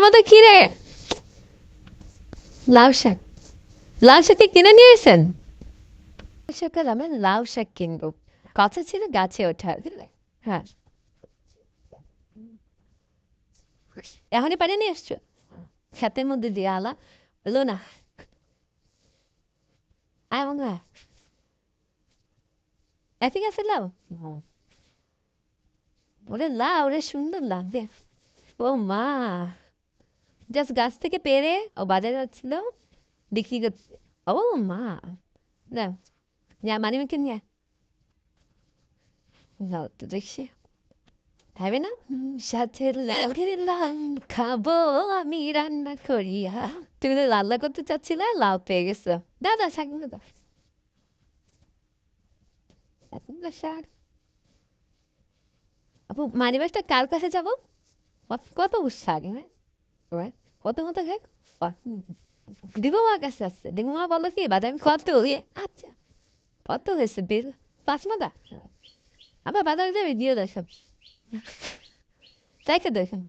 মতো কি রে? লাউ শাক। লাউ শাক কি কিনে নিয়ে এসেছেন? সকাল আমি লাউ শাক কিনবো। কথা ছিল গাছে ওঠার, বুঝলে? হ্যাঁ, এখনই পাঠিয়ে নিয়ে এসছো? ক্ষেতের মধ্যে দিয়ে আলা এলো না। আয় মঙ্গা, এতে গেছে লাউ। হুম। ওরে লাউ, ওরে সুন্দর লাউ দে। ও মা, জাস্ট গাছ থেকে পেরে ও বাজারে যাচ্ছিল বিক্রি করতে। ও মা, না, মানি মেখে নিয়ে লাউ তো দেখছি খাবে না। সাথে লাউয়ের লাউ খাবো আমি রান্না করিয়া। তুমি তো রান্না করতে চাচ্ছিলে, লাউ পেয়ে গেছো। দাদা শাক দাদা, এতগুলো শাক। আপু মানিব্যাগটা কার কাছে যাবো? কত শাক, হ্যাঁ? Right? কত মতো খাক? দিগো মা কাছে আসছে, দিগো মা বলো কি বাদামি কত ইয়ে আচ্ছা, কত হয়েছে বিল? 5 মাদা। আবার বাদামি দেবে দিয়ে দেয় সব, তাই তো দেখুন।